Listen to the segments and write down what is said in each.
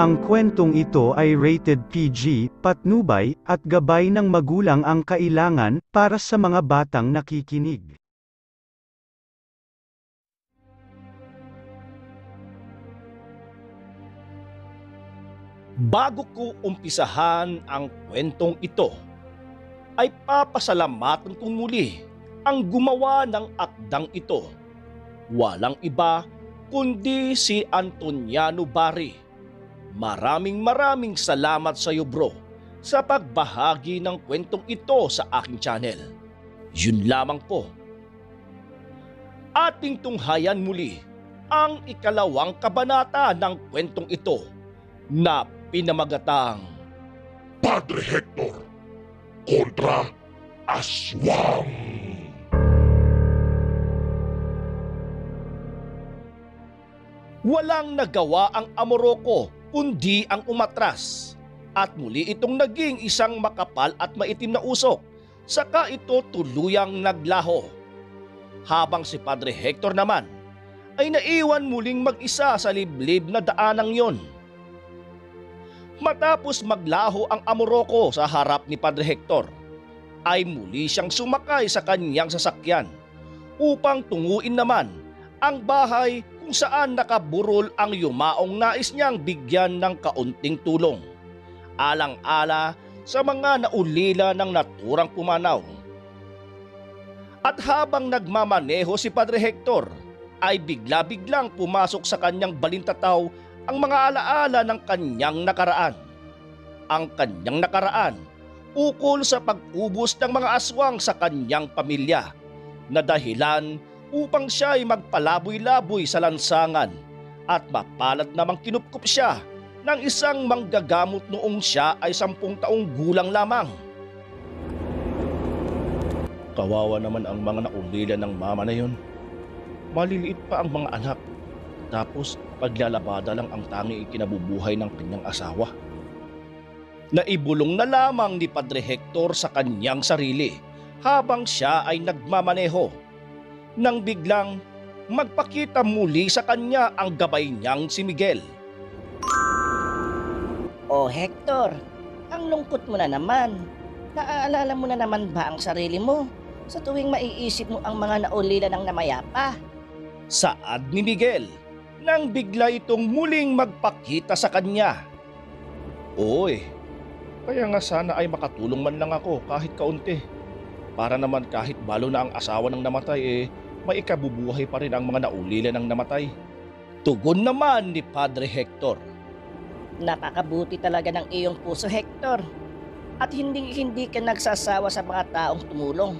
Ang kwentong ito ay rated PG, patnubay, at gabay ng magulang ang kailangan para sa mga batang nakikinig. Bago ko umpisahan ang kwentong ito, ay papasalamatan kong muli ang gumawa ng akdang ito. Walang iba kundi si Antoniano Bari. Maraming salamat sa iyo, bro, sa pagbahagi ng kwentong ito sa aking channel. Yun lamang po. Ating tunghayan muli ang ikalawang kabanata ng kwentong ito na pinamagatang Padre Hector kontra Aswang. Walang nagawa ang Amoroko kundi ang umatras, at muli itong naging isang makapal at maitim na usok, saka ito tuluyang naglaho. Habang si Padre Hector naman ay naiwan muling mag-isa sa liblib na daanang yon. Matapos maglaho ang Amoroko sa harap ni Padre Hector, ay muli siyang sumakay sa kanyang sasakyan upang tunguin naman ang bahay kung saan nakaburol ang yumaong nais niyang bigyan ng kaunting tulong, alang-ala sa mga naulila ng naturang pumanaw. At habang nagmamaneho si Padre Hector, ay bigla-biglang pumasok sa kanyang balintataw ang mga alaala ng kanyang nakaraan. Ang kanyang nakaraan ukol sa pag-ubos ng mga aswang sa kanyang pamilya, na dahilan upang siya ay magpalaboy-laboy sa lansangan at mapalat namang kinupkup siya ng isang manggagamot noong siya ay 10 taong gulang lamang. Kawawa naman ang mga naulila ng mama na yon. Maliliit pa ang mga anak, tapos paglalabada lang ang tanging ikinabubuhay ng kanyang asawa. Naibulong na lamang ni Padre Hector sa kanyang sarili habang siya ay nagmamaneho, nang biglang magpakita muli sa kanya ang gabay niyang si Miguel. Oh Hector, ang lungkot mo na naman. Naaalala mo na naman ba ang sarili mo sa tuwing maiisip mo ang mga naulila ng namayapa? Saad ni Miguel nang bigla itong muling magpakita sa kanya. Oy, kaya nga sana ay makatulong man lang ako kahit kaunti. Para naman kahit balo na ang asawa ng namatay may ikabubuhay pa rin ang mga naulila ng namatay. Tugon naman ni Padre Hector. Napakabuti talaga ng iyong puso, Hector. At hindi ka nagsasawa sa mga taong tumulong.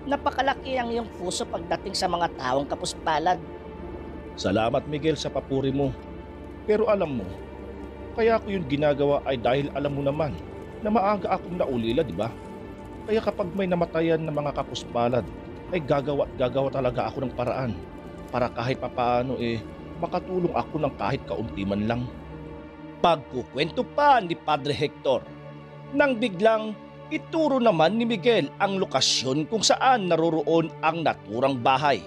Napakalaki ang iyong puso pagdating sa mga taong kapuspalad. Salamat, Miguel, sa papuri mo. Pero alam mo, kaya ko yung ginagawa ay dahil alam mo naman na maaga akong naulila, di ba? Kaya kapag may namatayan na mga kapuspalad, ay gagawa talaga ako ng paraan para kahit papaano makatulong ako ng kahit kaunti man lang. Pagkukwento pa ni Padre Hector, nang biglang ituro naman ni Miguel ang lokasyon kung saan naroroon ang naturang bahay.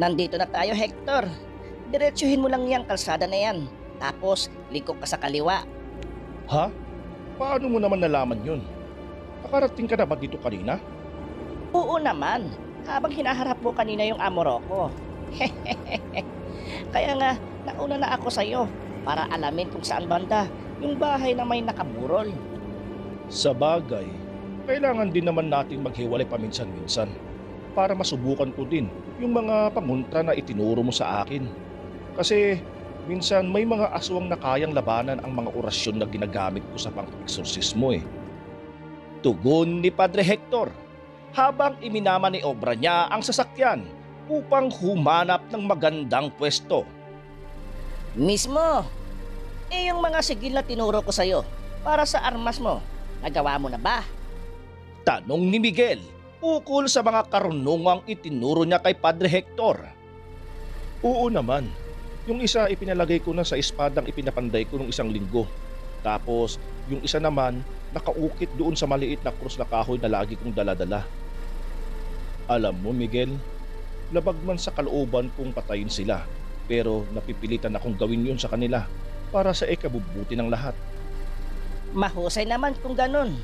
Nandito na tayo, Hector. Diretsuhin mo lang yung kalsada na yan. Tapos, liko ka sa kaliwa. Ha? Paano mo naman nalaman yun? Nakarating ka na ba dito kanina? Oo naman. Habang hinaharap mo kanina yung Amoroko. Kaya nga, nauna na ako sa'yo para alamin kung saan banda yung bahay na may nakaburol. Sa bagay, kailangan din naman nating maghiwalay paminsan-minsan para masubukan ko din yung mga panguntra na itinuro mo sa akin. Kasi minsan may mga aswang na kayang labanan ang mga orasyon na ginagamit ko sa pang-eksorsismo Tugon ni Padre Hector habang iminamaniobra niya ang sasakyan upang humanap ng magandang pwesto. Mismo, yung mga sigil na tinuro ko sa'yo para sa armas mo, nagawa mo na ba? Tanong ni Miguel ukol sa mga karunungang itinuro niya kay Padre Hector. Oo naman. Yung isa ipinalagay ko na sa espadang ipinapanday ko nung 1 linggo. Tapos yung isa naman nakaukit doon sa maliit na krus na kahoy na lagi kong daladala. Alam mo, Miguel, labag man sa kalooban kong patayin sila, pero napipilitan akong gawin yun sa kanila para sa ikabubuti ng lahat. Mahusay naman kung ganun.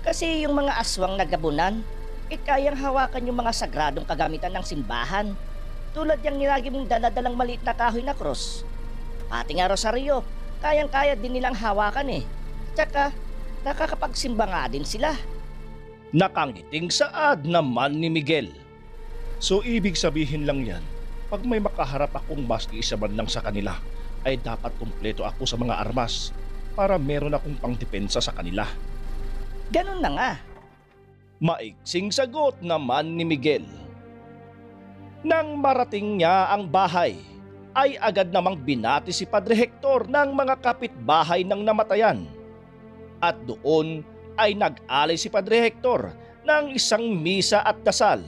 Kasi yung mga aswang na gabunan, kayang hawakan yung mga sagradong kagamitan ng simbahan. Tulad yung nilagi mong daladalang maliit na kahoy na krus. Pati nga rosaryo, kayang-kaya din nilang hawakan eh. Tsaka, nakakapagsimba nga din sila. Nakangiting saad naman ni Miguel. So ibig sabihin lang yan, pag may makaharap akong maski isa man lang sa kanila, ay dapat kumpleto ako sa mga armas para meron akong pangdepensa sa kanila. Ganun na nga. Maiksing sagot naman ni Miguel. Nang marating niya ang bahay, ay agad namang binati si Padre Hector ng mga kapitbahay ng namatayan. At doon ay nag-alay si Padre Hector ng isang misa at dasal.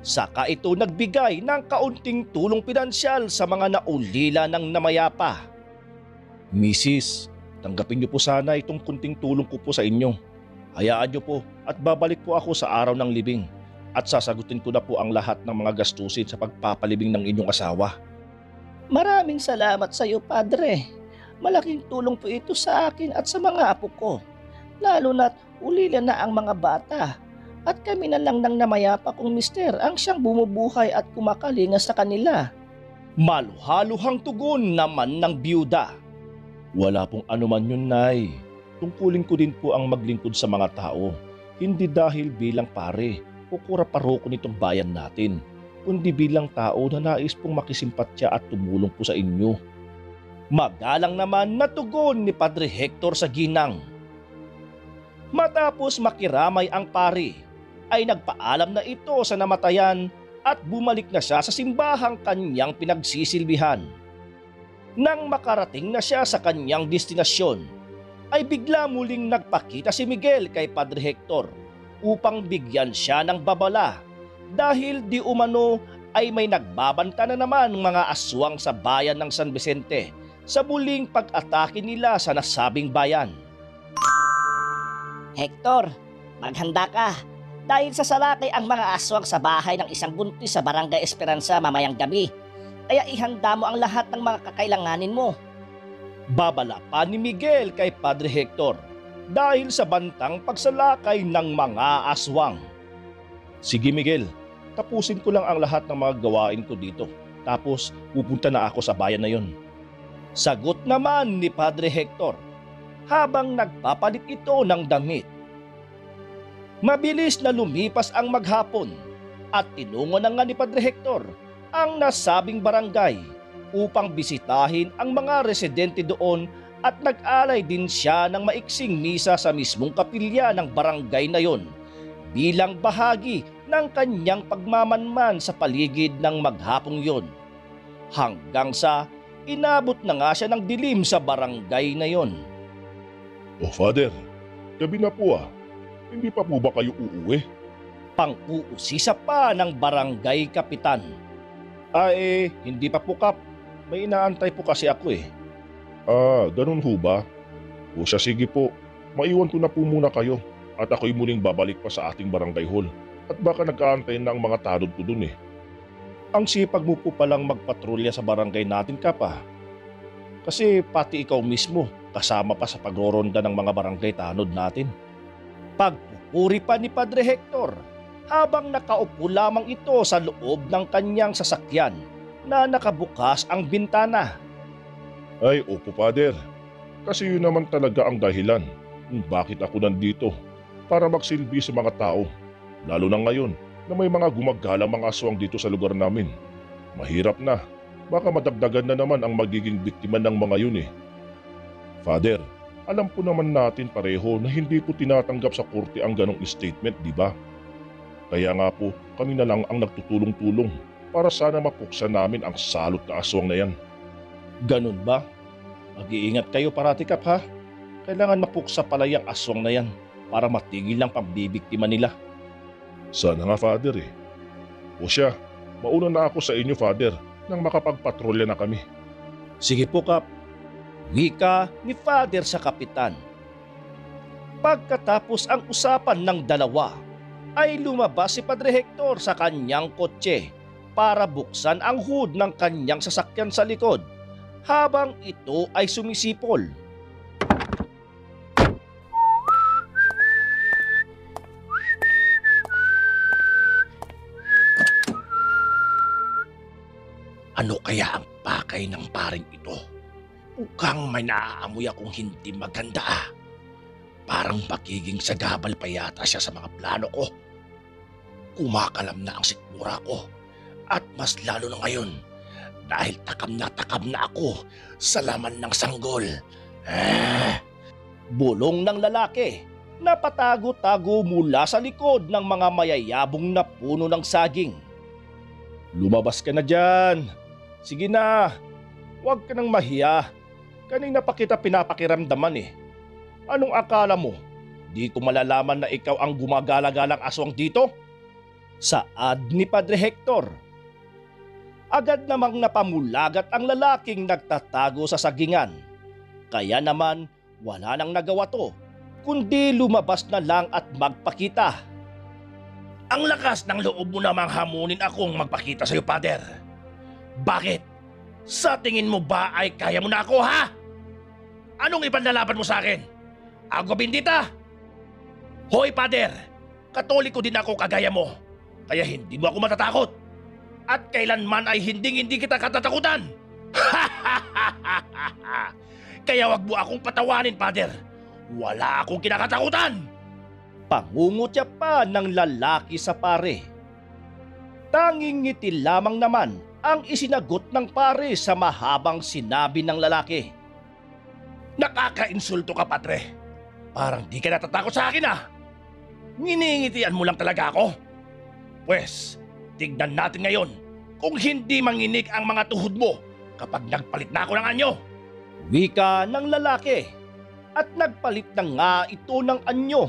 Saka ito nagbigay ng kaunting tulong pinansyal sa mga naulila ng namayapa. Mrs., tanggapin niyo po sana itong kunting tulong ko po sa inyo. Hayaan niyo po at babalik po ako sa araw ng libing at sasagutin ko na po ang lahat ng mga gastusin sa pagpapalibing ng inyong asawa. Maraming salamat sa iyo, Padre. Malaking tulong po ito sa akin at sa mga apo ko. Lalo na't ulila na ang mga bata. At kami na lang ng namayapa kong mister ang siyang bumubuhay at kumakalinga sa kanila. Maluhaluhang tugon naman ng biyuda. Wala pong anuman yun, Nay. Tungkulin ko din po ang maglingkod sa mga tao. Hindi dahil bilang pare o kura-paroko nitong bayan natin, kundi bilang tao na nais pong makisimpatya at tumulong po sa inyo. Magalang naman na tugon ni Padre Hector sa ginang. Matapos makiramay ang pari, ay nagpaalam na ito sa namatayan at bumalik na siya sa simbahang kanyang pinagsisilbihan. Nang makarating na siya sa kanyang destinasyon, ay bigla muling nagpakita si Miguel kay Padre Hector upang bigyan siya ng babala dahil di umano ay may nagbabanta na naman mga aswang sa bayan ng San Vicente sa muling pag-atake nila sa nasabing bayan. Hector, maghanda ka. Dahil sasalakay ang mga aswang sa bahay ng isang buntis sa Barangay Esperanza mamayang gabi. Kaya ihanda mo ang lahat ng mga kakailanganin mo. Babala pa ni Miguel kay Padre Hector dahil sa bantang pagsalakay ng mga aswang. Sige Miguel, tapusin ko lang ang lahat ng mga gawain ko dito. Tapos pupunta na ako sa bayan na yon. Sagot naman ni Padre Hector habang nagpapalit ito ng damit. Mabilis na lumipas ang maghapon at tinungo na nga ni Padre Hector ang nasabing barangay upang bisitahin ang mga residente doon at nag-alay din siya ng maiksing misa sa mismong kapilya ng barangay na yon bilang bahagi ng kanyang pagmamanman sa paligid ng maghapong yon. Hanggang sa inabot na nga siya ng dilim sa barangay na yon. Oh Father, gabi na po ah. Hindi pa po ba kayo uuwi? Pang-uusisa pa ng barangay kapitan. Hindi pa po Kap. May inaantay po kasi ako eh. Ganun ho ba? O siya sige po, maiwan ko na po muna kayo at ako'y muling babalik pa sa ating barangay hall. At baka nag-aantay na ang mga tanod ko dun eh. Ang sipag mo po palang magpatrolya sa barangay natin Kap ah. Kasi pati ikaw mismo kasama pa sa pagroronda ng mga barangay tanod natin. Pagpupuri pa ni Padre Hector habang nakaupo lamang ito sa loob ng kanyang sasakyan na nakabukas ang bintana. Ay opo Father, kasi yun naman talaga ang dahilan kung bakit ako nandito, para magsilbi sa mga tao, lalo na ngayon na may mga gumagalang mga aswang dito sa lugar namin. Mahirap na, baka madagdagan na naman ang magiging biktima ng mga yun eh. Father, alam po naman natin pareho na hindi po tinatanggap sa korte ang ganong statement, di ba? Kaya nga po, kami na lang ang nagtutulong-tulong para sana mapuksan namin ang salot na aswang na yan. Ganun ba? Mag-iingat kayo parati Kap ha? Kailangan mapuksa pala yung aswang na yan para matigil ang pambibiktima nila. Sana nga Father eh. O siya, mauna na ako sa inyo Father nang makapagpatrolya na kami. Sige po Kap. Wika ni Father sa kapitan. Pagkatapos ang usapan ng dalawa, ay lumabas si Padre Hector sa kanyang kotse para buksan ang hood ng kanyang sasakyan sa likod habang ito ay sumisipol. Ano kaya ang pakay ng paring ito? Mukhang may naaamoy akong hindi maganda ah. Parang magiging sagabal pa yata siya sa mga plano ko. Kumakalam na ang sikmura ko. At mas lalo na ngayon dahil takam na ako sa laman ng sanggol. Bulong ng lalaki na patago-tago mula sa likod ng mga mayayabong na puno ng saging. Lumabas ka na dyan. Sige na, huwag ka nang mahiya. Kanina pa kita pinapakiramdaman eh. Anong akala mo? Di ko malalaman na ikaw ang gumagala-galang aswang dito? Saad ni Padre Hector. Agad namang napamulagat ang lalaking nagtatago sa sagingan. Kaya naman wala nang nagawa to, kundi lumabas na lang at magpakita. Ang lakas ng loob mo namang hamunin akong magpakita sa iyo, Pader. Bakit? Sa tingin mo ba ay kaya mo na ako, ha? Anong ipanlalaban mo sa akin? Agwa bindita! Hoy, Pader! Katoliko din ako kagaya mo. Kaya hindi mo ako matatakot. At kailanman ay hindi kita katatakutan. Kaya wag mo akong patawanin, Pader. Wala akong kinakatakutan. Pangungutya pa ng lalaki sa pare. Tanging ngiti lamang naman ang isinagot ng pare sa mahabang sinabi ng lalaki. Nakakainsulto ka, Padre. Parang di ka natatakot sa akin ah. Nginingitian mo lang talaga ako. Pwes, tignan natin ngayon kung hindi manginig ang mga tuhod mo kapag nagpalit na ako ng anyo. Wika ng lalaki at nagpalit na nga ito ng anyo.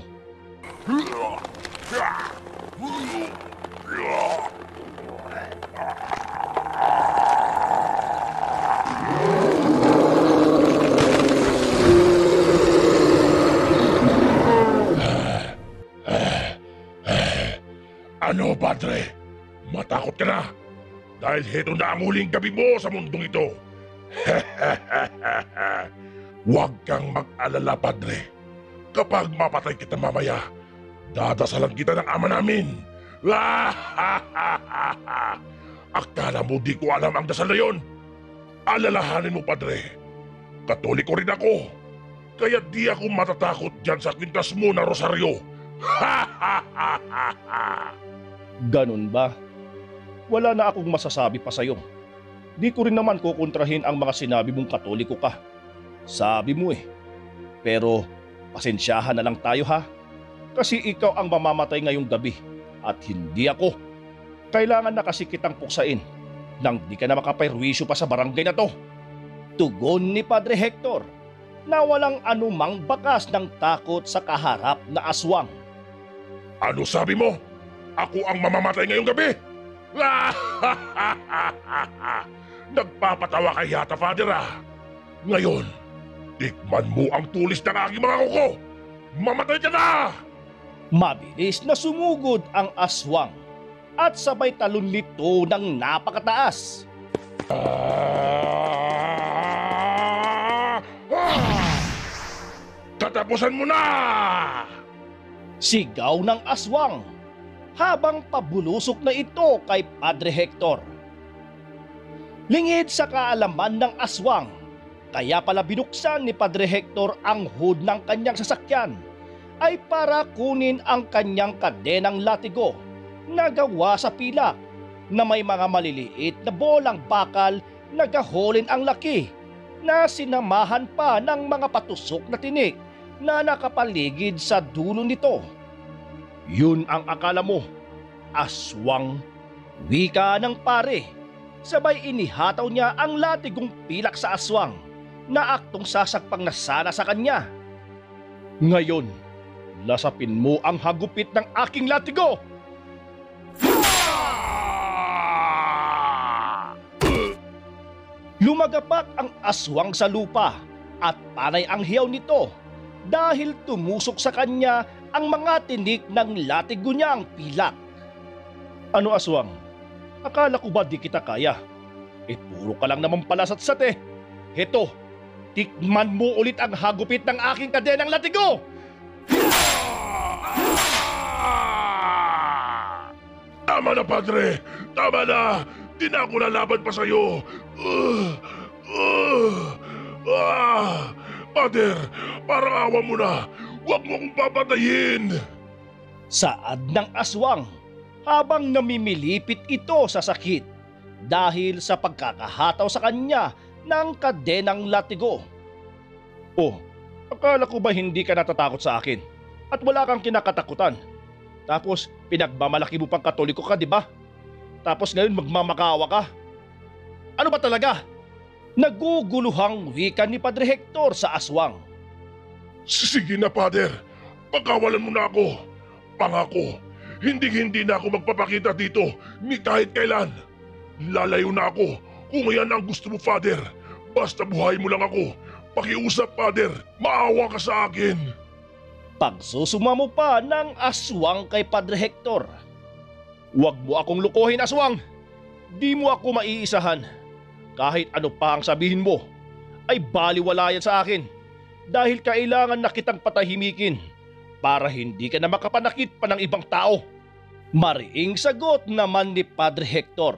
Ano, Padre? Matakot ka na? Dahil heto na ang huling gabi mo sa mundong ito. Huwag kang mag-alala, Padre. Kapag mapatay kita mamaya, dadasalan kita ng ama namin. Akala mo di ko alam ang dasal na yon? Alalahanin mo, Padre. Katoliko rin ako. Kaya di ako matatakot dyan sa kwintas mo na rosaryo. Ganun ba? Wala na akong masasabi pa sa'yo. Di ko rin naman kukontrahin ang mga sinabi mong katoliko ka. Sabi mo eh. Pero pasensyahan na lang tayo ha. Kasi ikaw ang mamamatay ngayong gabi at hindi ako. Kailangan na kasi kitang puksain nang di ka na makapairwisyo pa sa barangay na to. Tugon ni Padre Hector na walang anumang bakas ng takot sa kaharap na aswang. Ano sabi mo? Ako ang mamamatay ngayong gabi? Nagpapatawa ka yata, Father ah. Ngayon, tikman mo ang tulis ng aking mga kuko. Mamatay ka na! Mabilis na sumugod ang aswang at sabay talon nito ng napakataas. Tatapusan mo na! Sigaw ng aswang habang pabulusok na ito kay Padre Hector. Lingid sa kaalaman ng aswang, kaya pala binuksan ni Padre Hector ang hood ng kanyang sasakyan ay para kunin ang kanyang kadenang latigo na gawa sa pilak na may mga maliliit na bolang bakal na gaholin ang laki na sinamahan pa ng mga patusok na tinik na nakapaligid sa dulo nito. Yun ang akala mo, aswang. Wika ng pare. Sabay inihataw niya ang latigong pilak sa aswang na aktong sasakpang na sana sa kanya. Ngayon, lasapin mo ang hagupit ng aking latigo! Lumagapak ang aswang sa lupa at panay ang hiyaw nito dahil tumusok sa kanya ang mga tinik ng latigo niyang pilak. Ano aswang? Akala ko ba di kita kaya? Puro ka lang naman pala satsat eh. Heto, tikman mo ulit ang hagupit ng aking kadenang latigo! Tama na, Padre! Tama na! Di na ako lalaban pa sa'yo! Pader, parang awa mo na! Huwag mo akong papatayin! Saad ng aswang habang namimilipit ito sa sakit dahil sa pagkakahataw sa kanya ng kadenang latigo. Oh, akala ko ba hindi ka natatakot sa akin at wala kang kinakatakutan? Tapos pinagmamalaki mo pang Katoliko ka, di ba? Tapos ngayon magmamakawa ka? Ano ba talaga? Naguguluhang wika ni Padre Hector sa aswang. Sige na, Pader. Pagkawalan mo na ako. Pangako, hindi na ako magpapakita dito ni kahit kailan. Lalayo na ako kung yan ang gusto mo, Father. Basta buhay mo lang ako. Pakiusap, Father. Maawa ka sa akin. Pagsusumamo pa ng aswang kay Padre Hector. Huwag mo akong lukuhin, aswang. Di mo ako maiisahan. Kahit ano pa ang sabihin mo, ay baliwala yan sa akin. Dahil kailangan na kitang patahimikin para hindi ka na makapanakit pa ng ibang tao. Mariing sagot naman ni Padre Hector.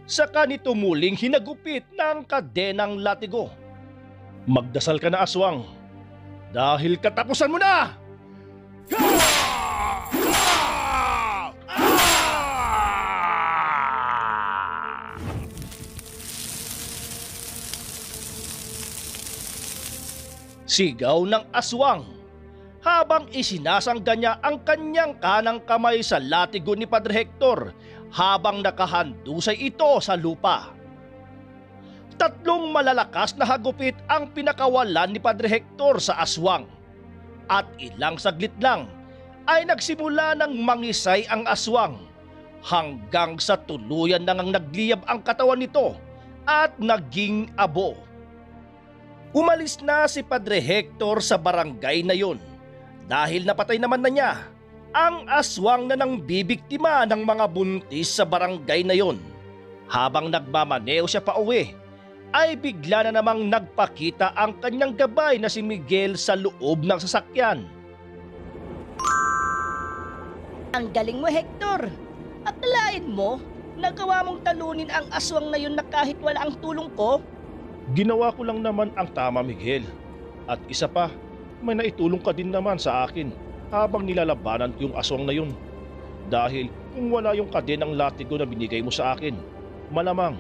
Saka nito muling hinagupit ng kadenang latigo. Magdasal ka na, aswang. Dahil katapusan mo na! Sigaw ng aswang habang isinasangga niya ang kanyang kanang kamay sa latigo ni Padre Hector habang nakahandusay ito sa lupa. Tatlong malalakas na hagupit ang pinakawalan ni Padre Hector sa aswang. At ilang saglit lang ay nagsimula ng mangisay ang aswang hanggang sa tuluyan nang nagliyab ang katawan nito at naging abo. Umalis na si Padre Hector sa barangay na yon dahil napatay naman na niya ang aswang na nang bibiktima ng mga buntis sa barangay na yon. Habang nagmamaneo siya pa uwi, ay bigla na namang nagpakita ang kanyang gabay na si Miguel sa loob ng sasakyan. Ang galing mo, Hector. Akalain mo, nagawa mong talunin ang aswang na yun na kahit wala ang tulong ko? Ginawa ko lang naman ang tama, Miguel. At isa pa, may naitulong ka din naman sa akin habang nilalabanan ko yung aswang na yun. Dahil kung wala yung kadenang latigo na binigay mo sa akin, malamang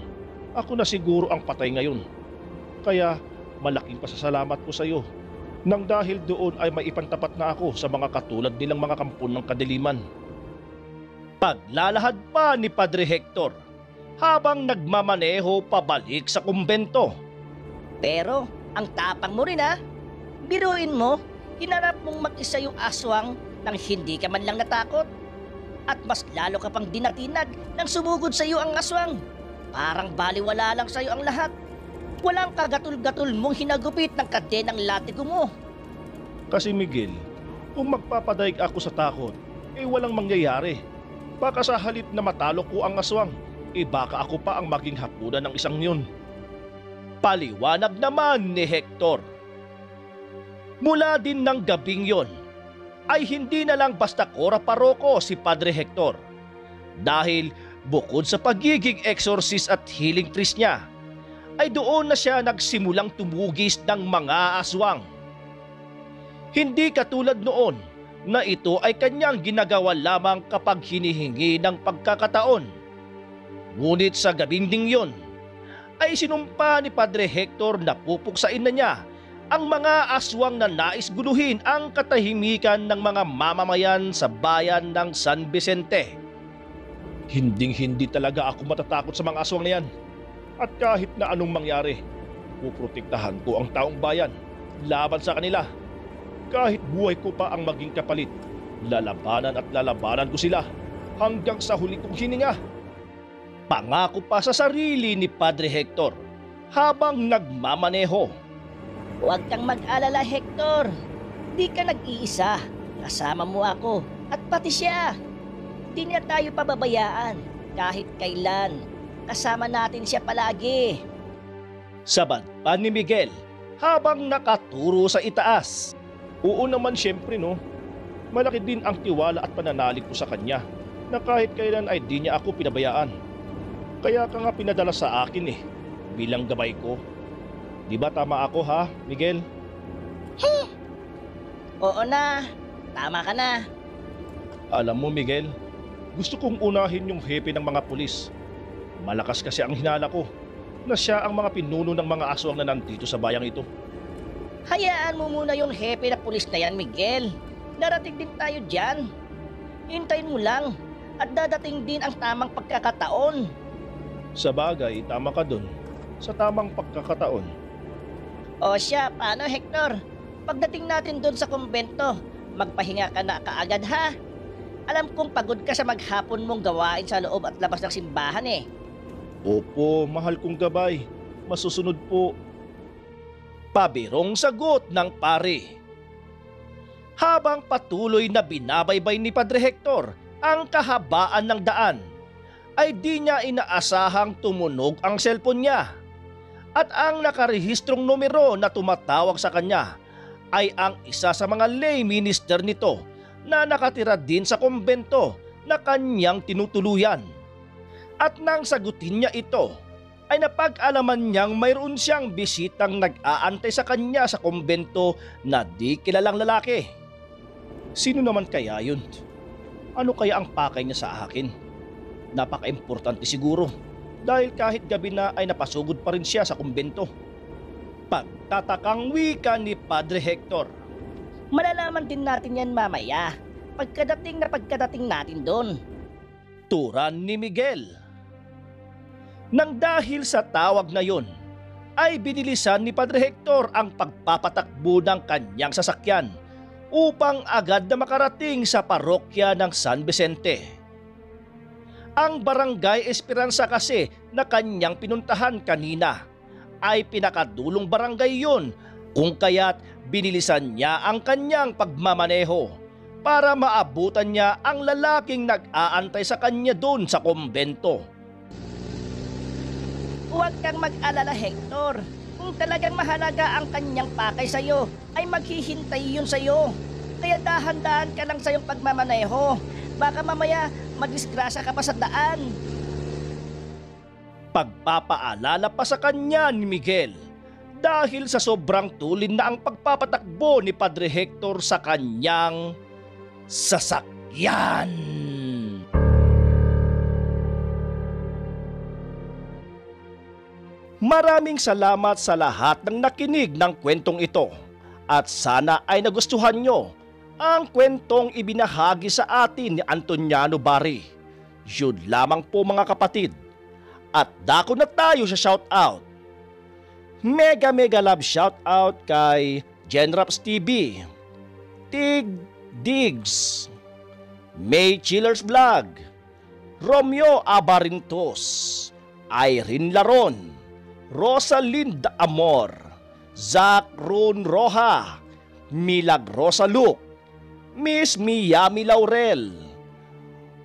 ako na siguro ang patay ngayon. Kaya malaking pasasalamat ko sa iyo nang dahil doon ay maipantapat na ako sa mga katulad nilang mga kampon ng kadiliman. Paglalahad pa ni Padre Hector habang nagmamaneho pabalik sa kumbento. Pero ang tapang mo rin, ha? Biruin mo, hinarap mong mag-isa yung aswang nang hindi ka man lang natakot. At mas lalo ka pang dinatinag nang sumugod sa iyo ang aswang. Parang baliwala lang sa iyo ang lahat. Walang kagatul-gatul mong hinagupit ng kadenang latigo mo. Kasi Miguel, kung magpapadaig ako sa takot, walang mangyayari. Baka sa halip na matalo ko ang aswang, baka ako pa ang maging hapunan ng isang yun. Paliwanag naman ni Hector. Mula din ng gabing yon, ay hindi na lang basta kora paroko si Padre Hector. Dahil bukod sa pagiging exorcist at healing priest niya, ay doon na siya nagsimulang tumugis ng mga aswang. Hindi katulad noon na ito ay kanyang ginagawa lamang kapag hinihingi ng pagkakataon. Ngunit sa gabing ding yon, ay sinumpa ni Padre Hector na pupuksain na niya ang mga aswang na nais guluhin ang katahimikan ng mga mamamayan sa bayan ng San Vicente. Hinding-hindi talaga ako matatakot sa mga aswang na yan. At kahit na anong mangyari, puprotektahan ko ang taong bayan laban sa kanila. Kahit buhay ko pa ang maging kapalit, lalabanan at lalabanan ko sila hanggang sa huli kong hininga. Pangako pa sa sarili ni Padre Hector habang nagmamaneho. Huwag kang mag-alala, Hector. Di ka nag-iisa. Kasama mo ako at pati siya. Di niya tayo pababayaan kahit kailan. Kasama natin siya palagi. Sabad pa ni Miguel habang nakaturo sa itaas. Oo naman siyempre no. Malaki din ang tiwala at pananalig ko sa kanya na kahit kailan ay di niya ako pinabayaan. Kaya ka nga pinadala sa akin bilang gabay ko. Di ba tama ako ha, Miguel? Oo na, tama ka na. Alam mo Miguel, gusto kong unahin yung hepe ng mga pulis. Malakas kasi ang hinala ko na siya ang mga pinuno ng mga aswang na nandito sa bayang ito. Hayaan mo muna yung hepe na pulis na yan, Miguel. Darating din tayo dyan. Hintayin mo lang at dadating din ang tamang pagkakataon. Sa bagay, tama ka dun. Sa tamang pagkakataon. O siya, paano Hector? Pagdating natin doon sa kumbento, magpahinga ka na kaagad ha. Alam kong pagod ka sa maghapon mong gawain sa loob at labas ng simbahan Opo, mahal kong gabay. Masusunod po. Pabirong sagot ng pare. Habang patuloy na binabaybay ni Padre Hector ang kahabaan ng daan, ay di niya inaasahang tumunog ang cellphone niya. At ang nakarehistrong numero na tumatawag sa kanya ay ang isa sa mga lay minister nito na nakatira din sa kumbento na kanyang tinutuluyan. At nang sagutin niya ito, ay napag-alaman niyang mayroon siyang bisitang nag-aantay sa kanya sa kumbento na di kilalang lalaki. Sino naman kaya yun? Ano kaya ang pakay niya sa akin? Napaka-importante siguro dahil kahit gabi na ay napasugod pa rin siya sa kumbento. Pagtatakang wika ni Padre Hector. Malalaman din natin yan mamaya. Pagkadating natin doon. Turan ni Miguel. Nang dahil sa tawag na yon, ay binilisan ni Padre Hector ang pagpapatakbo ng kanyang sasakyan upang agad na makarating sa parokya ng San Vicente. Ang Barangay Esperanza kasi na kanyang pinuntahan kanina ay pinakadulong barangay yon, kung kaya't binilisan niya ang kanyang pagmamaneho para maabutan niya ang lalaking nag-aantay sa kanya doon sa kumbento. Huwag kang mag-alala, Hector. Kung talagang mahalaga ang kanyang pakay sa'yo, ay maghihintay yun sa'yo. Kaya dahan-dahan ka lang sa iyong pagmamaneho. Baka mamaya madisgrasya ka pa sa daan. Pagpapaalala pa sa kanya ni Miguel dahil sa sobrang tulin na ang pagpapatakbo ni Padre Hector sa kanyang sasakyan. Maraming salamat sa lahat ng nakinig ng kwentong ito at sana ay nagustuhan nyo ang kwentong ibinahagi sa atin ni Antoniano Bari. Yun lamang po mga kapatid. At dako na tayo sa shoutout. Mega love shoutout kay Genraps TV, Tig Diggs, May Chillers Vlog, Romeo Abarintos, Irene Laron, Rosalinda Amor, Zach Ron Roja, Milagrosa Luke, Miss Miami Laurel,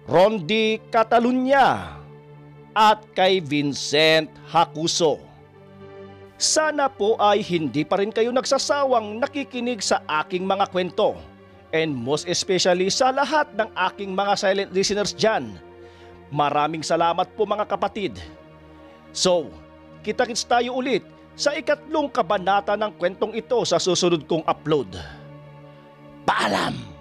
Rondi Catalunya, at kay Vincent Hakuso. Sana po ay hindi pa rin kayo nagsasawang nakikinig sa aking mga kwento, and most especially sa lahat ng aking mga silent listeners dyan. Maraming salamat po mga kapatid. So, kita-kits tayo ulit sa ikatlong kabanata ng kwentong ito sa susunod kong upload. Paalam!